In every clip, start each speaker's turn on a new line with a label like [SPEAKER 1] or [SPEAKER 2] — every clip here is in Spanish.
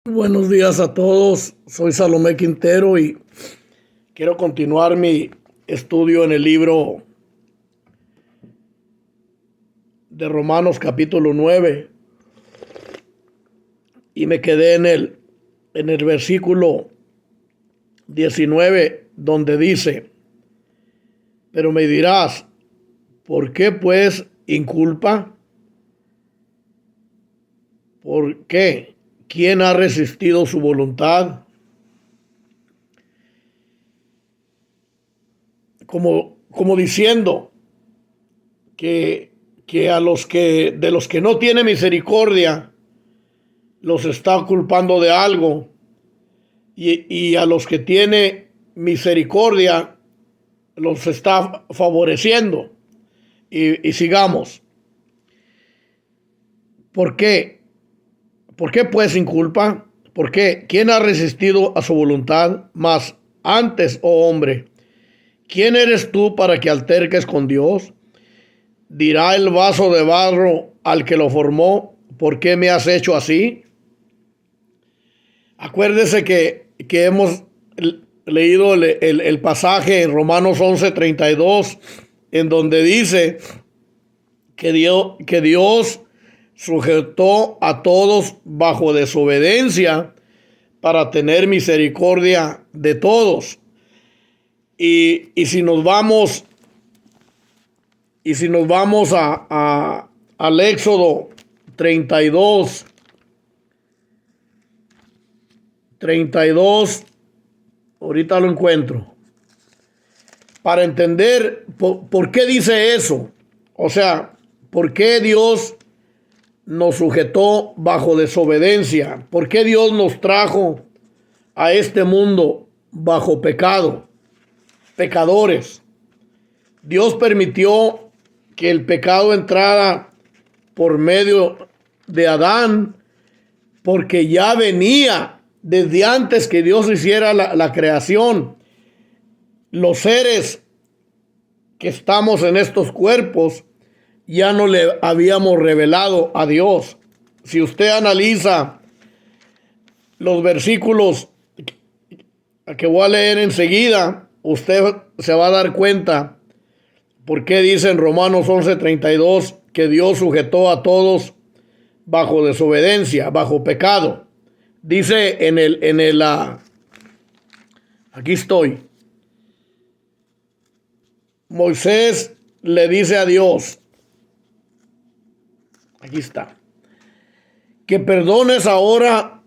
[SPEAKER 1] Buenos días a todos, soy Salomé Quintero y quiero continuar mi estudio en el libro de Romanos capítulo 9 y me quedé en el versículo 19 donde dice: pero me dirás, ¿por qué pues inculpa? ¿Por qué? ¿Quién ha resistido su voluntad? Como diciendo que de los que no tiene misericordia los está culpando de algo, y a los que tiene misericordia los está favoreciendo. Y sigamos. ¿Por qué? ¿Por qué pues sin culpa? ¿Por qué? ¿Quién ha resistido a su voluntad? Mas antes, oh hombre, ¿quién eres tú para que alterques con Dios? Dirá el vaso de barro al que lo formó: ¿por qué me has hecho así? Acuérdese que hemos leído el pasaje en Romanos 11:32, en donde dice que Dios sujetó a todos bajo desobediencia para tener misericordia de todos. Y si nos vamos al Éxodo 32, ahorita lo encuentro, para entender por qué dice eso. O sea, ¿por qué Dios nos sujetó bajo desobediencia? ¿Por qué Dios nos trajo a este mundo bajo pecado? Pecadores. Dios permitió que el pecado entrara por medio de Adán, porque ya venía desde antes que Dios hiciera la creación. Los seres que estamos en estos cuerpos ya no le habíamos revelado a Dios. Si usted analiza los versículos que voy a leer enseguida, usted se va a dar cuenta por qué dice en Romanos 11:32 que Dios sujetó a todos bajo desobediencia, bajo pecado. Dice aquí estoy. Moisés le dice a Dios, aquí está, que perdones ahora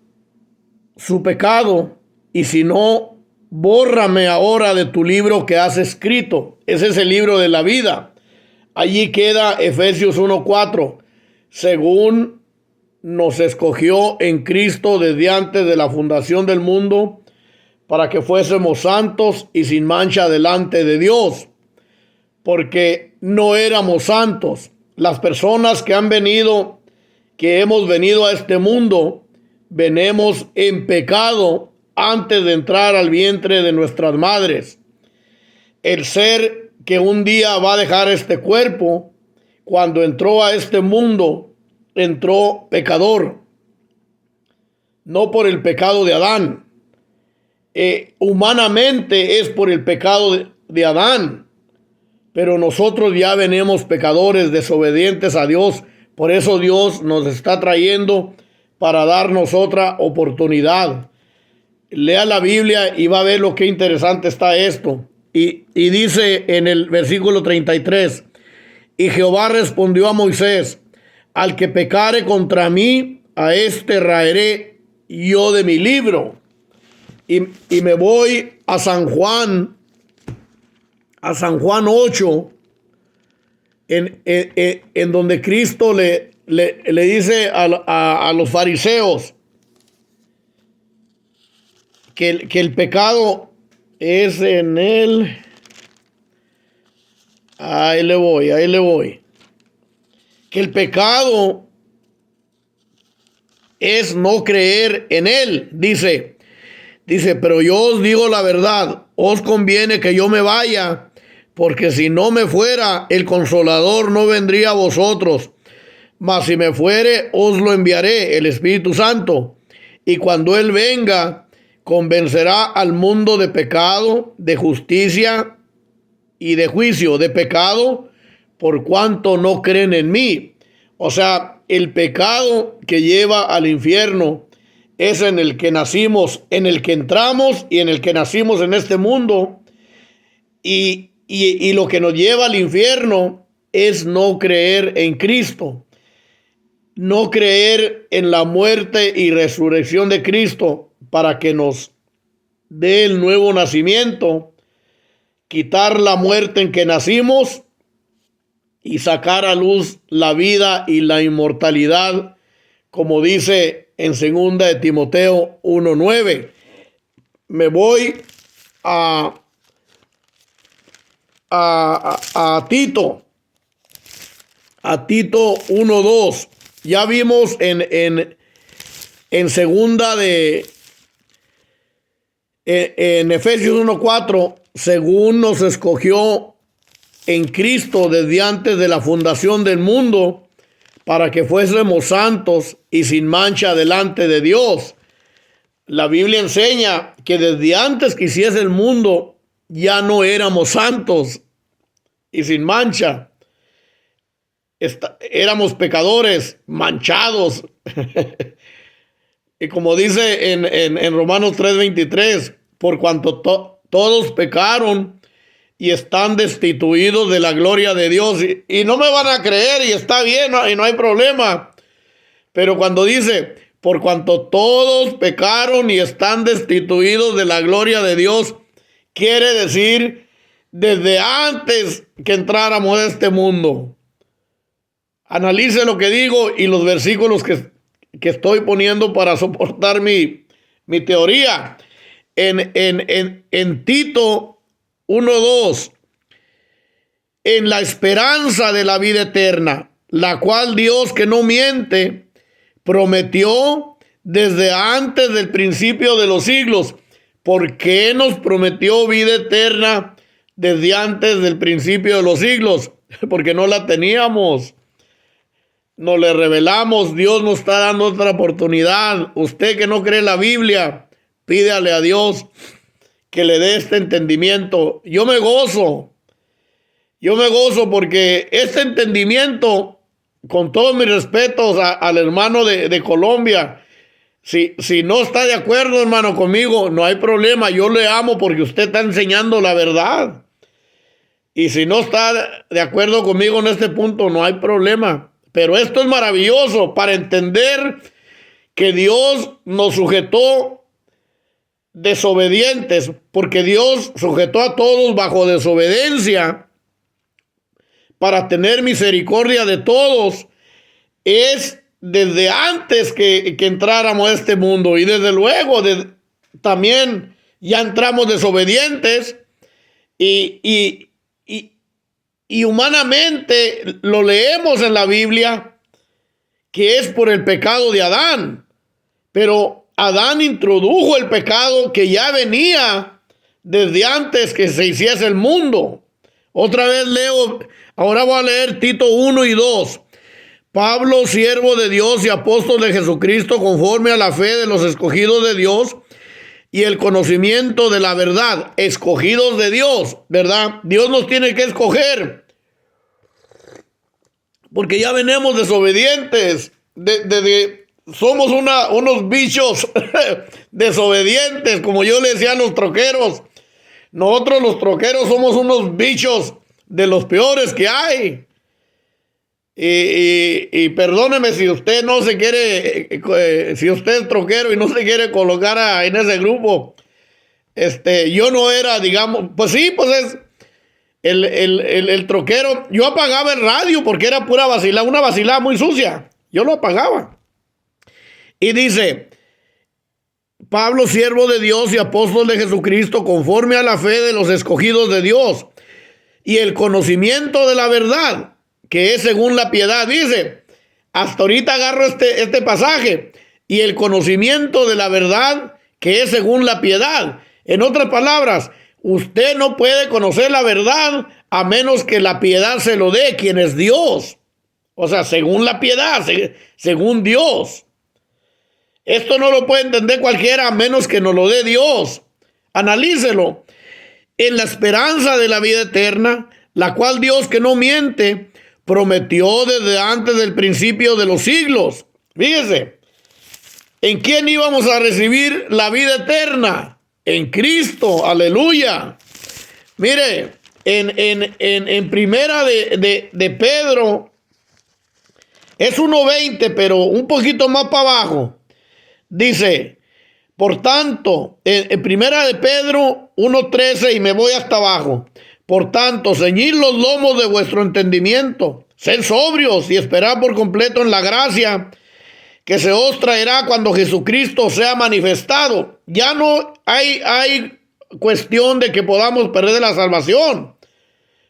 [SPEAKER 1] su pecado, y si no, bórrame ahora de tu libro que has escrito. Ese es el libro de la vida. Allí queda Efesios 1:4. Según nos escogió en Cristo desde antes de la fundación del mundo, para que fuésemos santos y sin mancha delante de Dios. Porque no éramos santos. Las personas que hemos venido a este mundo, venimos en pecado antes de entrar al vientre de nuestras madres. El ser que un día va a dejar este cuerpo, cuando entró a este mundo, entró pecador. No por el pecado de Adán. Humanamente es por el pecado de Adán. Pero nosotros ya venimos pecadores, desobedientes a Dios. Por eso Dios nos está trayendo para darnos otra oportunidad. Lea la Biblia y va a ver lo que interesante está esto. Y dice en el versículo 33, y Jehová respondió a Moisés: al que pecare contra mí, a este raeré yo de mi libro. Y me voy a San Juan 8, en donde Cristo le dice a los fariseos que el pecado es en él. Ahí le voy. Que el pecado es no creer en él. Dice, pero yo os digo la verdad, os conviene que yo me vaya, porque si no me fuera, el Consolador no vendría a vosotros. Mas si me fuere, os lo enviaré, el Espíritu Santo. y cuando Él venga, convencerá al mundo de pecado, de justicia y de juicio. De pecado, por cuanto no creen en mí. O sea, el pecado que lleva al infierno es en el que nacimos, en el que entramos y en el que nacimos en este mundo. Y lo que nos lleva al infierno es no creer en Cristo, no creer en la muerte y resurrección de Cristo para que nos dé el nuevo nacimiento, quitar la muerte en que nacimos y sacar a luz la vida y la inmortalidad, como dice en 2 de Timoteo 1:9. Me voy a Tito, a Tito 1:2. Ya vimos en segunda en Efesios 1:4, según nos escogió en Cristo desde antes de la fundación del mundo, para que fuésemos santos y sin mancha delante de Dios. La Biblia enseña que desde antes que hiciese el mundo, ya no éramos santos y sin mancha. Éramos pecadores, manchados. Y como dice en Romanos 3:23, por cuanto todos pecaron y están destituidos de la gloria de Dios. Y no me van a creer, y está bien, y no hay problema. Pero cuando dice, por cuanto todos pecaron y están destituidos de la gloria de Dios, quiere decir desde antes que entráramos a este mundo. Analice lo que digo y los versículos que estoy poniendo para soportar mi teoría. En Tito 1:2, en la esperanza de la vida eterna, la cual Dios, que no miente, prometió desde antes del principio de los siglos. ¿Por qué nos prometió vida eterna desde antes del principio de los siglos? Porque no la teníamos. Nos le revelamos. Dios nos está dando otra oportunidad. Usted que no cree en la Biblia, pídale a Dios que le dé este entendimiento. Yo me gozo porque este entendimiento, con todos mis respetos al hermano de Colombia, si no está de acuerdo, hermano, conmigo, no hay problema. Yo le amo porque usted está enseñando la verdad. Y si no está de acuerdo conmigo en este punto, no hay problema. Pero esto es maravilloso para entender que Dios nos sujetó desobedientes, porque Dios sujetó a todos bajo desobediencia para tener misericordia de todos. Es desde antes que entráramos a este mundo, y desde luego también ya entramos desobedientes y humanamente lo leemos en la Biblia que es por el pecado de Adán, pero Adán introdujo el pecado que ya venía desde antes que se hiciese el mundo. Otra vez leo, ahora voy a leer Tito 1:2. Pablo, siervo de Dios y apóstol de Jesucristo, conforme a la fe de los escogidos de Dios y el conocimiento de la verdad. Escogidos de Dios, ¿verdad? Dios nos tiene que escoger, porque ya venimos desobedientes. Somos unos bichos desobedientes, como yo le decía a los troqueros. Nosotros los troqueros somos unos bichos de los peores que hay. Y perdóneme si usted no se quiere, si usted es troquero y no se quiere colocar en ese grupo. Yo no era, digamos, pues sí, pues es el troquero. Yo apagaba el radio porque era pura vacilada, una vacilada muy sucia. Yo lo apagaba. Y dice, Pablo, siervo de Dios y apóstol de Jesucristo, conforme a la fe de los escogidos de Dios y el conocimiento de la verdad, que es según la piedad. Dice, hasta ahorita agarro este pasaje, y el conocimiento de la verdad, que es según la piedad. En otras palabras, usted no puede conocer la verdad a menos que la piedad se lo dé, quien es Dios. O sea, según la piedad, según Dios. Esto no lo puede entender cualquiera a menos que nos lo dé Dios. Analícelo. En la esperanza de la vida eterna, la cual Dios, que no miente, prometió desde antes del principio de los siglos. Fíjese, ¿en quién íbamos a recibir la vida eterna? En Cristo, aleluya. Mire, en primera de Pedro, es 1:20, pero un poquito más para abajo. Dice, por tanto, en primera de Pedro 1:13, y me voy hasta abajo. Por tanto, ceñid los lomos de vuestro entendimiento, sed sobrios y esperad por completo en la gracia que se os traerá cuando Jesucristo sea manifestado. Ya no hay cuestión de que podamos perder la salvación.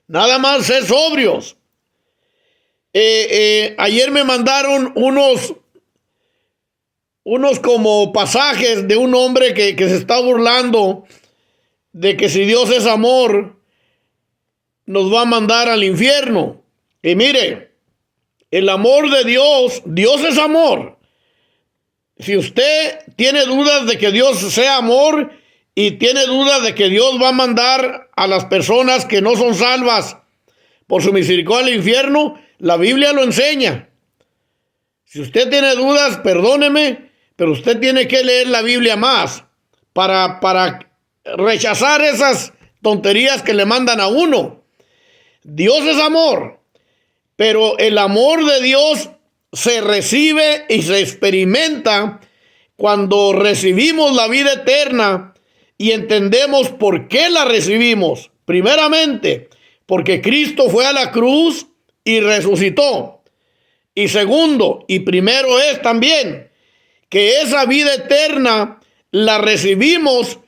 [SPEAKER 1] Nada más ser sobrios. Ayer me mandaron unos como pasajes de un hombre que se está burlando de que si Dios es amor, nos va a mandar al infierno. Y mire, el amor de Dios, Dios es amor. Si usted tiene dudas de que Dios sea amor y tiene dudas de que Dios va a mandar a las personas que no son salvas por su misericordia al infierno, la Biblia lo enseña. Si usted tiene dudas, perdóneme, pero usted tiene que leer la Biblia más para rechazar esas tonterías que le mandan a uno. Dios es amor, pero el amor de Dios se recibe y se experimenta cuando recibimos la vida eterna y entendemos por qué la recibimos. Primeramente, porque Cristo fue a la cruz y resucitó. Y segundo, y primero es también, que esa vida eterna la recibimos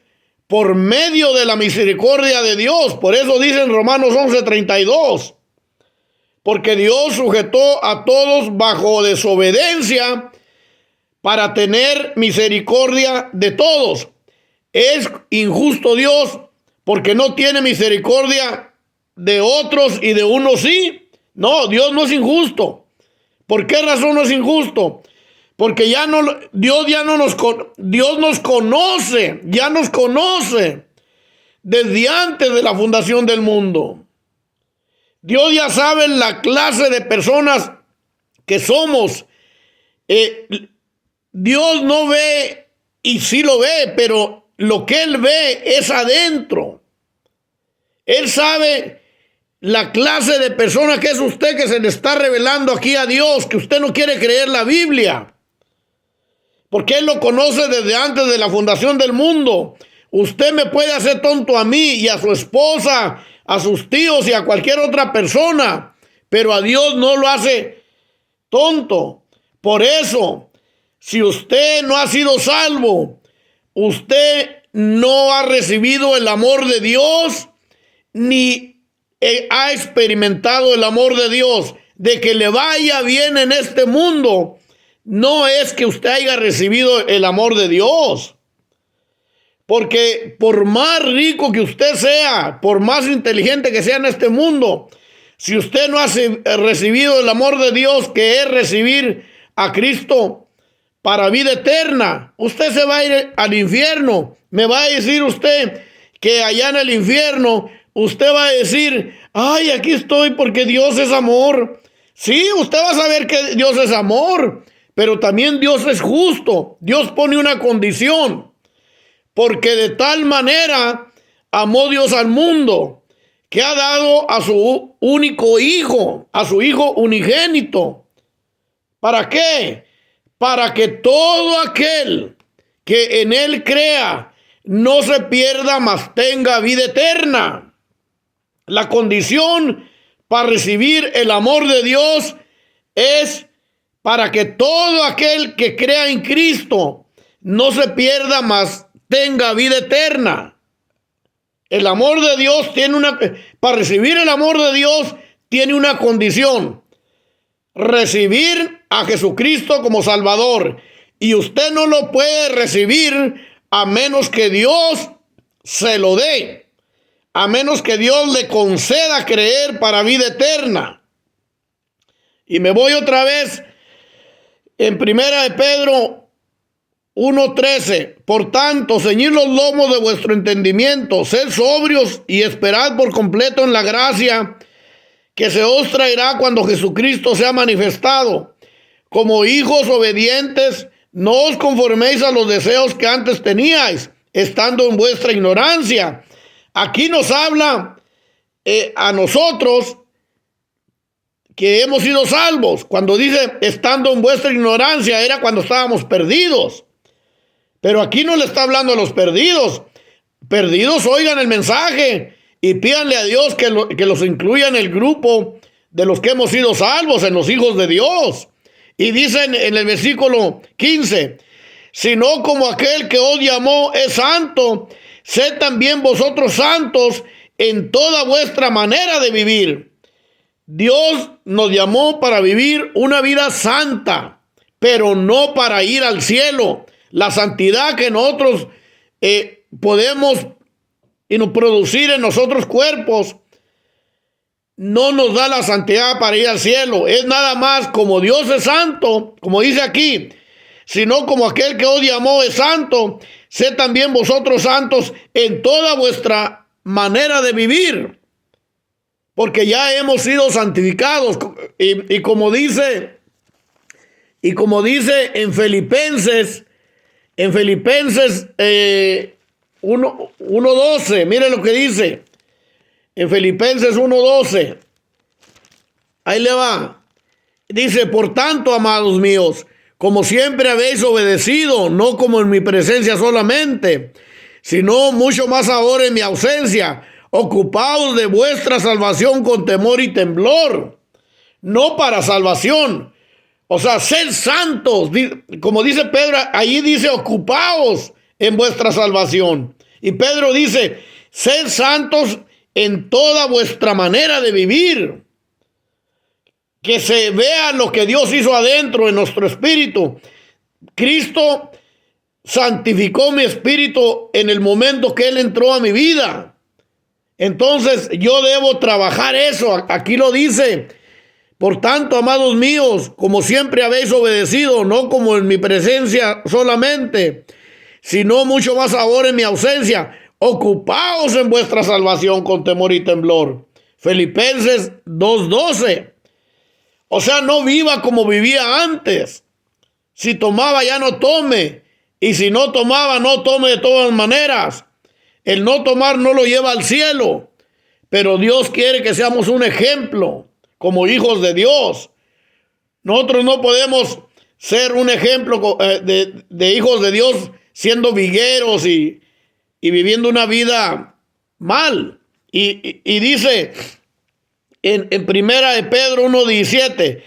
[SPEAKER 1] por medio de la misericordia de Dios. Por eso dice en Romanos 11:32. Porque Dios sujetó a todos bajo desobediencia para tener misericordia de todos. ¿Es injusto Dios porque no tiene misericordia de otros y de unos sí? No, Dios no es injusto. ¿Por qué razón no es injusto? Porque Dios nos conoce, ya nos conoce desde antes de la fundación del mundo. Dios ya sabe la clase de personas que somos. Dios no ve, y sí lo ve, pero lo que Él ve es adentro. Él sabe la clase de persona que es usted, que se le está revelando aquí a Dios, que usted no quiere creer la Biblia. Porque Él lo conoce desde antes de la fundación del mundo. Usted me puede hacer tonto a mí y a su esposa, a sus tíos y a cualquier otra persona, pero a Dios no lo hace tonto. Por eso, si usted no ha sido salvo, usted no ha recibido el amor de Dios, ni ha experimentado el amor de Dios. De que le vaya bien en este mundo, no es que usted haya recibido el amor de Dios. Porque por más rico que usted sea, por más inteligente que sea en este mundo, si usted no ha recibido el amor de Dios, que es recibir a Cristo para vida eterna, usted se va a ir al infierno. Me va a decir usted que allá en el infierno, usted va a decir, ay, aquí estoy porque Dios es amor. Sí, usted va a saber que Dios es amor, pero también Dios es justo. Dios pone una condición. Porque de tal manera amó Dios al mundo, que ha dado a su único hijo, a su hijo unigénito. ¿Para qué? Para que todo aquel que en él crea no se pierda, mas tenga vida eterna. La condición para recibir el amor de Dios es para que todo aquel que crea en Cristo no se pierda, mas tenga vida eterna. El amor de Dios para recibir el amor de Dios tiene una condición: recibir a Jesucristo como Salvador. Y usted no lo puede recibir a menos que Dios se lo dé, a menos que Dios le conceda creer para vida eterna. Y me voy otra vez en primera de Pedro 1:13. Por tanto, ceñid los lomos de vuestro entendimiento, sed sobrios y esperad por completo en la gracia que se os traerá cuando Jesucristo sea manifestado. Como hijos obedientes, no os conforméis a los deseos que antes teníais, estando en vuestra ignorancia. Aquí nos habla a nosotros que hemos sido salvos. Cuando dice estando en vuestra ignorancia, era cuando estábamos perdidos. Pero aquí no le está hablando a los perdidos. Perdidos, oigan el mensaje y pídanle a Dios que los incluya en el grupo de los que hemos sido salvos, en los hijos de Dios. Y dice en el versículo 15, sino como aquel que os llamó es santo, sed también vosotros santos en toda vuestra manera de vivir. Dios nos llamó para vivir una vida santa, pero no para ir al cielo. La santidad que nosotros podemos producir en nosotros cuerpos no nos da la santidad para ir al cielo. Es nada más como Dios es santo, como dice aquí, sino como aquel que os llamó es santo, sed también vosotros santos en toda vuestra manera de vivir, porque ya hemos sido santificados. Y como dice en Filipenses 1:12, mire lo que dice. En Filipenses 1:12, ahí le va. Dice, por tanto, amados míos, como siempre habéis obedecido, no como en mi presencia solamente, sino mucho más ahora en mi ausencia, ocupaos de vuestra salvación con temor y temblor. No para salvación. O sea, sed santos. Como dice Pedro, allí dice ocupaos en vuestra salvación. Y Pedro dice, sed santos en toda vuestra manera de vivir. Que se vea lo que Dios hizo adentro en nuestro espíritu. Cristo santificó mi espíritu en el momento que Él entró a mi vida. Entonces yo debo trabajar eso. Aquí lo dice. Por tanto, amados míos, como siempre habéis obedecido, no como en mi presencia solamente, sino mucho más ahora en mi ausencia, ocupaos en vuestra salvación con temor y temblor. Filipenses 2:12. O sea, no viva como vivía antes. Si tomaba, ya no tome. Y si no tomaba, no tome de todas maneras. El no tomar no lo lleva al cielo. Pero Dios quiere que seamos un ejemplo como hijos de Dios. Nosotros no podemos ser un ejemplo de hijos de Dios siendo vigueros y viviendo una vida mal. Y dice en primera de Pedro 1:17,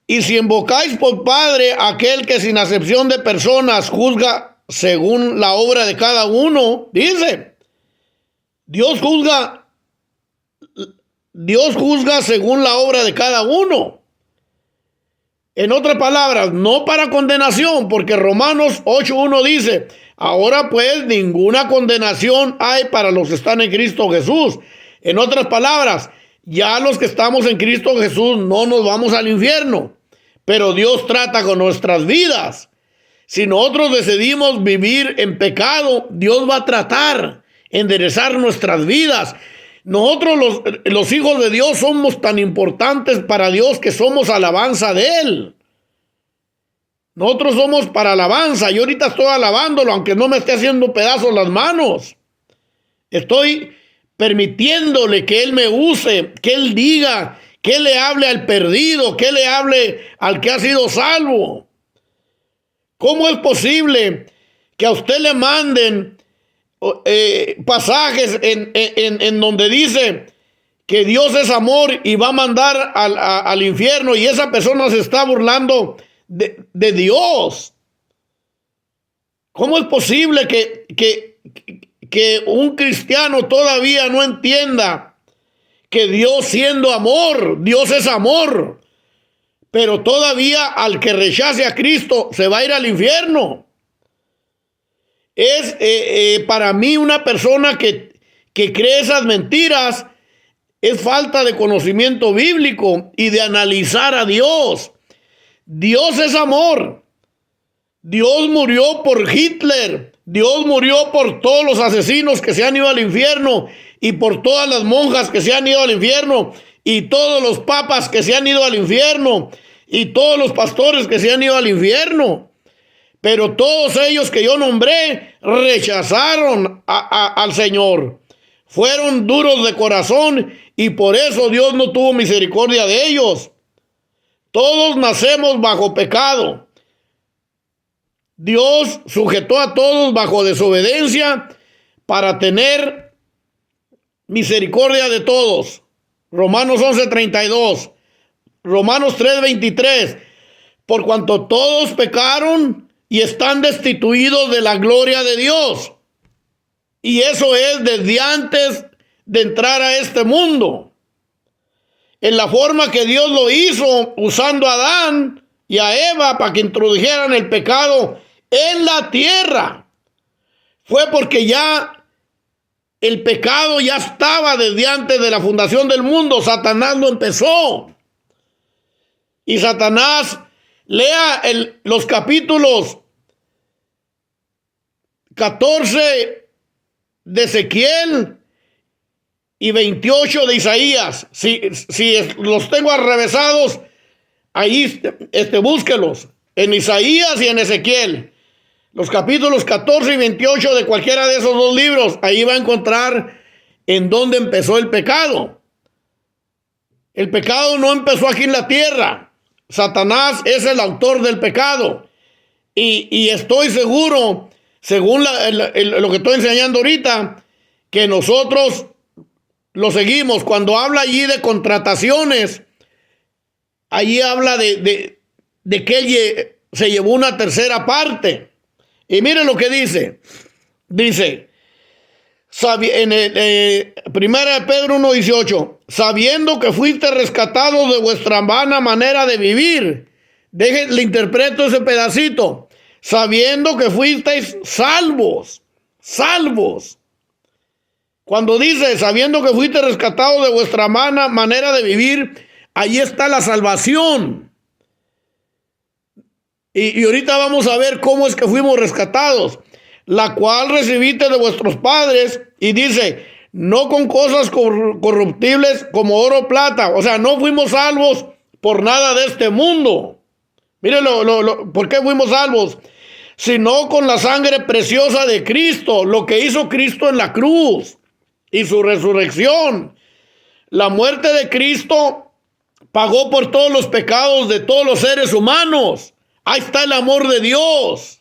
[SPEAKER 1] y si invocáis por Padre aquel que sin acepción de personas juzga según la obra de cada uno, dice, Dios juzga según la obra de cada uno. En otras palabras, no para condenación, porque Romanos 8:1 dice, ahora pues ninguna condenación hay para los que están en Cristo Jesús. En otras palabras, ya los que estamos en Cristo Jesús no nos vamos al infierno, pero Dios trata con nuestras vidas. Si nosotros decidimos vivir en pecado, Dios va a tratar enderezar nuestras vidas. Nosotros los hijos de Dios somos tan importantes para Dios que somos alabanza de Él. Nosotros somos para alabanza. Yo ahorita estoy alabándolo, aunque no me esté haciendo pedazos las manos. Estoy permitiéndole que Él me use, que Él diga, que Él le hable al perdido, que Él le hable al que ha sido salvo. ¿Cómo es posible que a usted le manden pasajes en donde dice que Dios es amor y va a mandar al infierno, y esa persona se está burlando de Dios? ¿Cómo es posible que un cristiano todavía no entienda que Dios, siendo amor, Dios es amor, pero todavía al que rechace a Cristo se va a ir al infierno? Es para mí una persona que cree esas mentiras, es falta de conocimiento bíblico y de analizar a Dios. Dios es amor. Dios murió por Hitler. Dios murió por todos los asesinos que se han ido al infierno y por todas las monjas que se han ido al infierno y todos los papas que se han ido al infierno y todos los pastores que se han ido al infierno. Pero todos ellos que yo nombré rechazaron al Señor. Fueron duros de corazón y por eso Dios no tuvo misericordia de ellos. Todos nacemos bajo pecado. Dios sujetó a todos bajo desobediencia para tener misericordia de todos. Romanos 11:32, Romanos 3:23. Por cuanto todos pecaron y están destituidos de la gloria de Dios. Y eso es desde antes de entrar a este mundo. En la forma que Dios lo hizo, usando a Adán y a Eva para que introdujeran el pecado en la tierra. Fue porque ya el pecado ya estaba desde antes de la fundación del mundo. Satanás lo empezó. Y Satanás, lea los capítulos 14 de Ezequiel y 28 de Isaías. Si los tengo arrevesados, ahí búsquelos. En Isaías y en Ezequiel. Los capítulos 14 y 28 de cualquiera de esos dos libros. Ahí va a encontrar en dónde empezó el pecado. El pecado no empezó aquí en la tierra. Satanás es el autor del pecado. Y estoy seguro, según lo que estoy enseñando ahorita, que nosotros lo seguimos. Cuando habla allí de contrataciones, allí habla de que él se llevó una tercera parte. Y miren lo que dice. Dice, en 1 Pedro 1:18, sabiendo que fuiste rescatados de vuestra vana manera de vivir. Le interpreto ese pedacito. Sabiendo que fuisteis salvos. Salvos. Cuando dice, sabiendo que fuiste rescatados de vuestra vana manera de vivir, ahí está la salvación. Y ahorita vamos a ver cómo es que fuimos rescatados, la cual recibiste de vuestros padres, y dice, no con cosas corruptibles como oro o plata. O sea, no fuimos salvos por nada de este mundo. Miren ¿por qué fuimos salvos? Sino con la sangre preciosa de Cristo, lo que hizo Cristo en la cruz y su resurrección. La muerte de Cristo pagó por todos los pecados de todos los seres humanos. Ahí está el amor de Dios.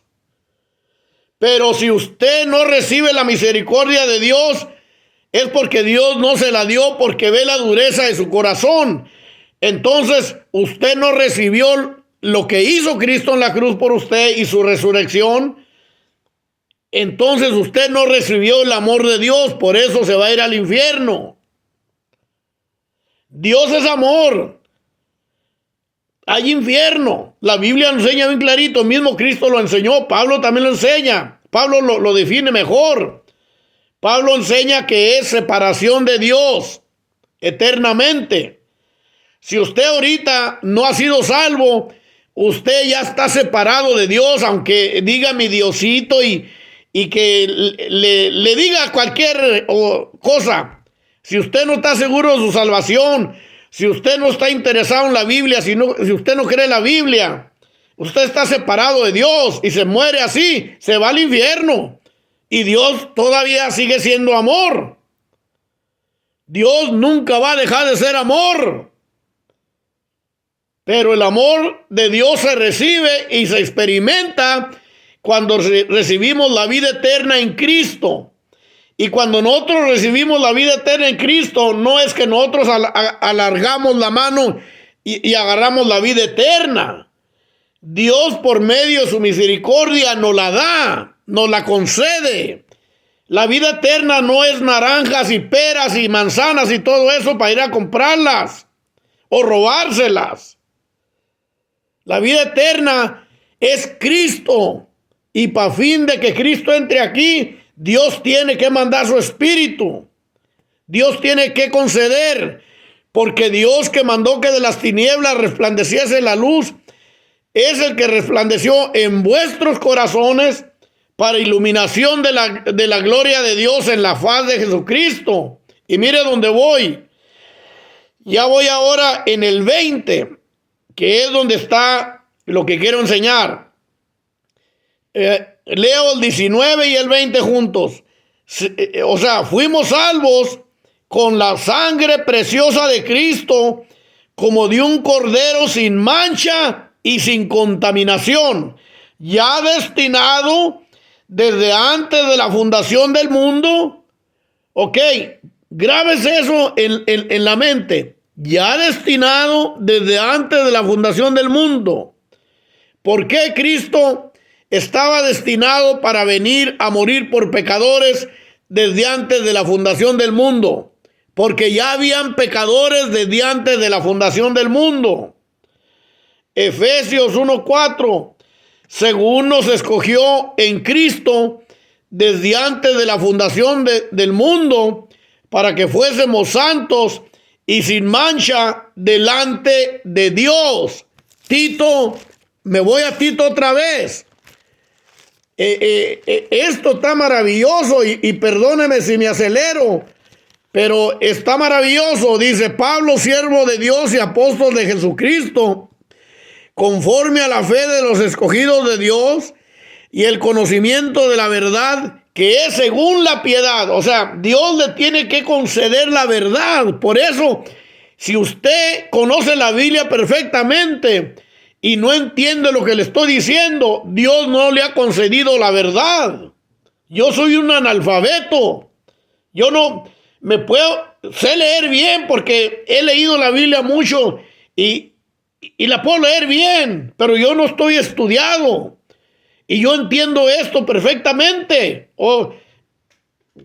[SPEAKER 1] Pero si usted no recibe la misericordia de Dios, es porque Dios no se la dio, porque ve la dureza de su corazón. Entonces, usted no recibió lo que hizo Cristo en la cruz por usted y su resurrección. Entonces, usted no recibió el amor de Dios, por eso se va a ir al infierno. Dios es amor. Hay infierno. La Biblia lo enseña bien clarito. Mismo Cristo lo enseñó. Pablo también lo enseña. Pablo lo define mejor. Pablo enseña que es separación de Dios eternamente. Si usted ahorita no ha sido salvo, usted ya está separado de Dios, aunque diga mi Diosito y que le diga cualquier cosa. Si usted no está seguro de su salvación, si usted no está interesado en la Biblia, si usted no cree en la Biblia, usted está separado de Dios y se muere así, se va al infierno. Y Dios todavía sigue siendo amor. Dios nunca va a dejar de ser amor. Pero el amor de Dios se recibe y se experimenta cuando recibimos la vida eterna en Cristo. Y cuando nosotros recibimos la vida eterna en Cristo, no es que nosotros alargamos la mano y agarramos la vida eterna. Dios, por medio de su misericordia, nos la da, nos la concede. La vida eterna no es naranjas y peras y manzanas y todo eso para ir a comprarlas o robárselas. La vida eterna es Cristo. Y para fin de que Cristo entre aquí, Dios tiene que mandar su espíritu. Dios tiene que conceder. Porque Dios, que mandó que de las tinieblas resplandeciese la luz, es el que resplandeció en vuestros corazones para iluminación de la gloria de Dios en la faz de Jesucristo. Y mire dónde voy. Ya voy ahora en el 20, que es donde está lo que quiero enseñar. Leo el 19 y el 20 juntos. O sea, fuimos salvos con la sangre preciosa de Cristo, como de un cordero sin mancha y sin contaminación, ya destinado desde antes de la fundación del mundo. Ok, grábese eso en la mente. Ya destinado desde antes de la fundación del mundo. ¿Por qué Cristo estaba destinado para venir a morir por pecadores desde antes de la fundación del mundo? Porque ya habían pecadores desde antes de la fundación del mundo. Efesios 1:4, según nos escogió en Cristo desde antes de la fundación del mundo, para que fuésemos santos y sin mancha delante de Dios. Tito, me voy a Tito otra vez. Esto está maravilloso y perdóneme si me acelero, pero está maravilloso. Dice: Pablo, siervo de Dios y apóstol de Jesucristo, conforme a la fe de los escogidos de Dios y el conocimiento de la verdad, que es según la piedad. O sea, Dios le tiene que conceder la verdad. Por eso, si usted conoce la Biblia perfectamente y no entiende lo que le estoy diciendo, Dios no le ha concedido la verdad. Yo soy un analfabeto. Yo no me sé leer bien porque he leído la Biblia mucho y la puedo leer bien, pero yo no estoy estudiado. Y yo entiendo esto perfectamente.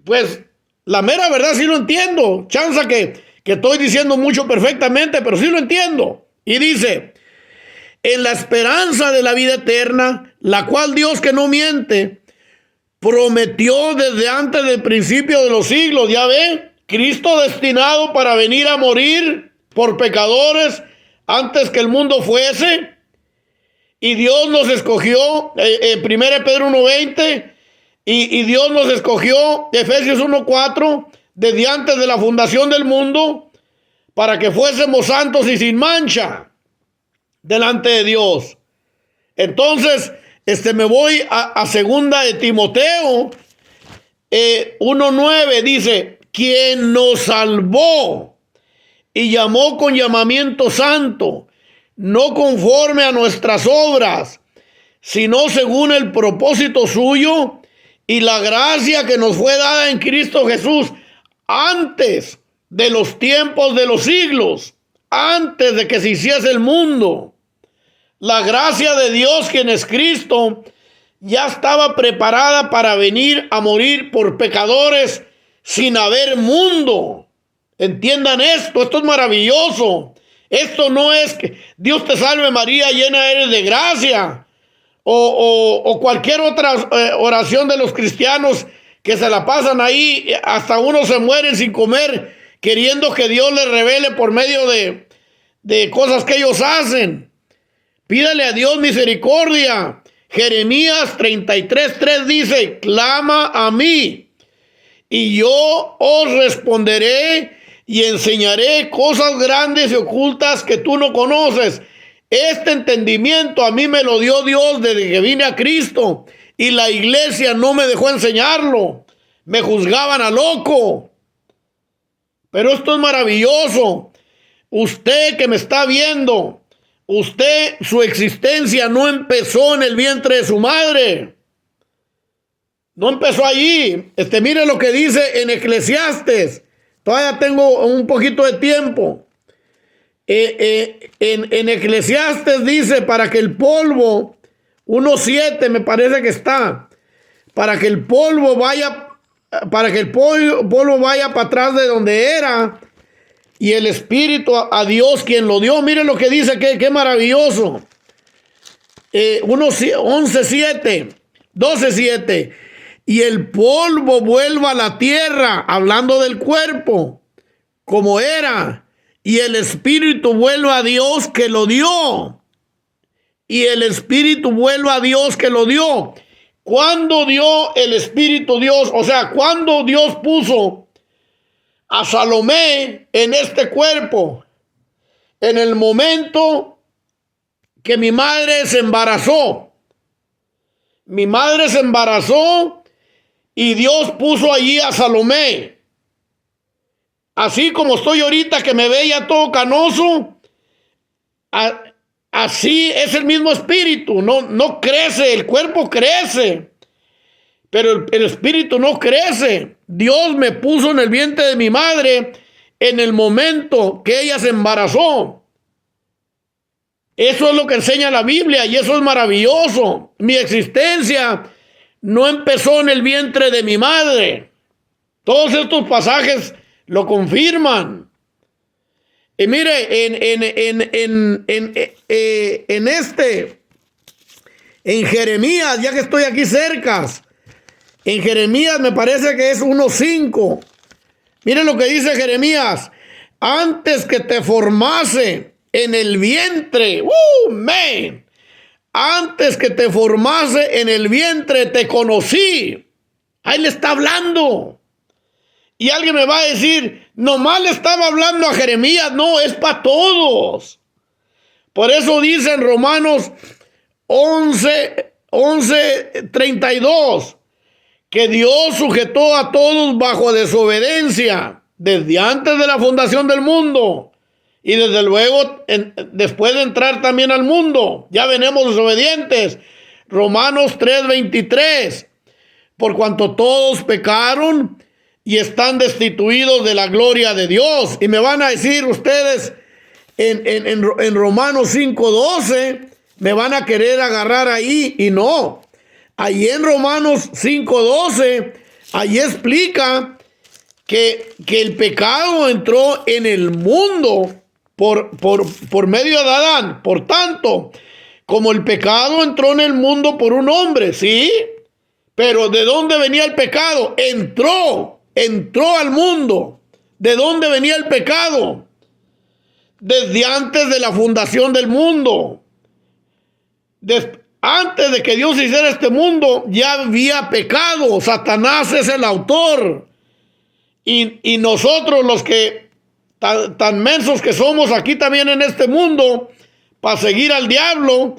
[SPEAKER 1] Pues la mera verdad sí lo entiendo. Chanza que estoy diciendo mucho perfectamente, pero sí lo entiendo. Y dice: en la esperanza de la vida eterna, la cual Dios, que no miente, prometió desde antes del principio de los siglos. Ya ve, Cristo destinado para venir a morir por pecadores antes que el mundo fuese. Y Dios nos escogió, 1 Pedro 1:20, y Dios nos escogió, Efesios 1:4, desde antes de la fundación del mundo, para que fuésemos santos y sin mancha delante de Dios. Entonces, me voy a segunda de Timoteo 1:9, dice: quien nos salvó y llamó con llamamiento santo, no conforme a nuestras obras, sino según el propósito suyo y la gracia que nos fue dada en Cristo Jesús antes de los tiempos de los siglos, antes de que se hiciese el mundo. La gracia de Dios, quien es Cristo, ya estaba preparada para venir a morir por pecadores sin haber mundo. Entiendan esto es maravilloso. Esto no es que Dios te salve María, llena eres de gracia, o cualquier otra oración de los cristianos que se la pasan ahí, hasta uno se mueren sin comer, queriendo que Dios les revele por medio de cosas que ellos hacen. Pídale a Dios misericordia. Jeremías 33:3 dice: clama a mí y yo os responderé y enseñaré cosas grandes y ocultas que tú no conoces. Este entendimiento a mí me lo dio Dios desde que vine a Cristo, y la iglesia no me dejó enseñarlo. Me juzgaban a loco. Pero esto es maravilloso. Usted que me está viendo, usted, su existencia no empezó en el vientre de su madre. No empezó allí. Mire lo que dice en Eclesiastes. Todavía tengo un poquito de tiempo. En Eclesiastes dice: para que el polvo, 1:7 me parece que está, para que el polvo vaya para atrás de donde era, y el espíritu a Dios quien lo dio. Mire lo que dice, qué maravilloso. 12:7, y el polvo vuelva a la tierra, hablando del cuerpo, como era, y el espíritu vuelva a Dios que lo dio. y el Espíritu vuelva a Dios que lo dio. ¿Cuándo dio el Espíritu Dios? O sea, ¿cuándo Dios puso a Salomé en este cuerpo? En el momento que mi madre se embarazó. Mi madre se embarazó y Dios puso allí a Salomé. Así como estoy ahorita que me veía todo canoso, así es el mismo espíritu. No crece, el cuerpo crece, pero el espíritu no crece. Dios me puso en el vientre de mi madre en el momento que ella se embarazó. Eso es lo que enseña la Biblia y eso es maravilloso. Mi existencia no empezó en el vientre de mi madre. Todos estos pasajes lo confirman. Y mire, en Jeremías, ya que estoy aquí cerca, en Jeremías me parece que es 1:5. Mire lo que dice Jeremías: antes que te formase en el vientre, antes que te formase en el vientre te conocí. Ahí le está hablando. Y alguien me va a decir, nomás le estaba hablando a Jeremías. No, es para todos. Por eso dice en Romanos 11:32 que Dios sujetó a todos bajo desobediencia desde antes de la fundación del mundo. Y desde luego, después de entrar también al mundo, ya venimos desobedientes. Romanos 3:23. Por cuanto todos pecaron y están destituidos de la gloria de Dios. Y me van a decir ustedes, en Romanos 5:12, me van a querer agarrar ahí. Y no. Ahí en Romanos 5:12, ahí explica que el pecado entró en el mundo por medio de Adán. Por tanto, como el pecado entró en el mundo por un hombre, ¿sí? Pero ¿de dónde venía el pecado? Entró al mundo. ¿De dónde venía el pecado? Desde antes de la fundación del mundo. Antes de que Dios hiciera este mundo, ya había pecado. Satanás es el autor. Y nosotros los que tan mensos que somos aquí también en este mundo, para seguir al diablo,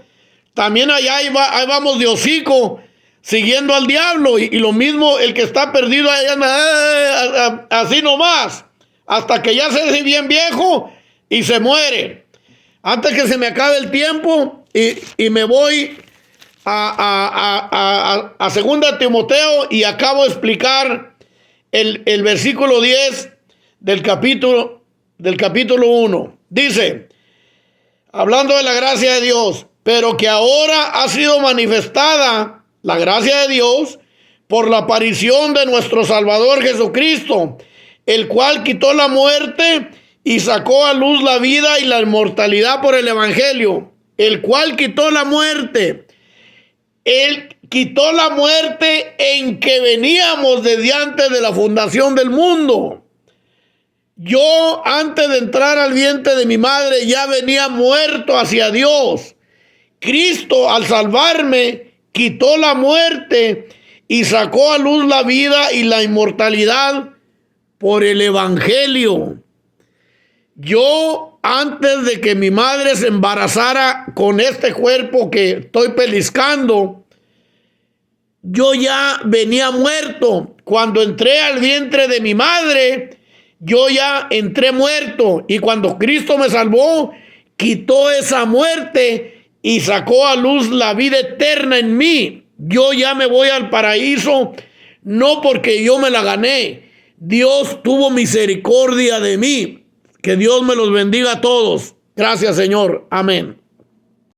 [SPEAKER 1] también ahí vamos de hocico, siguiendo al diablo. Y lo mismo el que está perdido allá, así nomás, hasta que ya se hace bien viejo y se muere. Antes que se me acabe el tiempo y me voy a 2 Timoteo y acabo de explicar el versículo 10 del capítulo 1. Dice, hablando de la gracia de Dios, pero que ahora ha sido manifestada la gracia de Dios por la aparición de nuestro Salvador Jesucristo, el cual quitó la muerte y sacó a luz la vida y la inmortalidad por el Evangelio. El cual quitó la muerte. Él quitó la muerte en que veníamos desde antes de la fundación del mundo. Yo, antes de entrar al vientre de mi madre, ya venía muerto hacia Dios. Cristo, al salvarme, quitó la muerte y sacó a luz la vida y la inmortalidad por el Evangelio. Yo, antes de que mi madre se embarazara con este cuerpo que estoy pellizcando, yo ya venía muerto. Cuando entré al vientre de mi madre, yo ya entré muerto. Y cuando Cristo me salvó, quitó esa muerte y sacó a luz la vida eterna en mí. Yo ya me voy al paraíso, no porque yo me la gané. Dios tuvo misericordia de mí. Que Dios me los bendiga a todos. Gracias, Señor. Amén.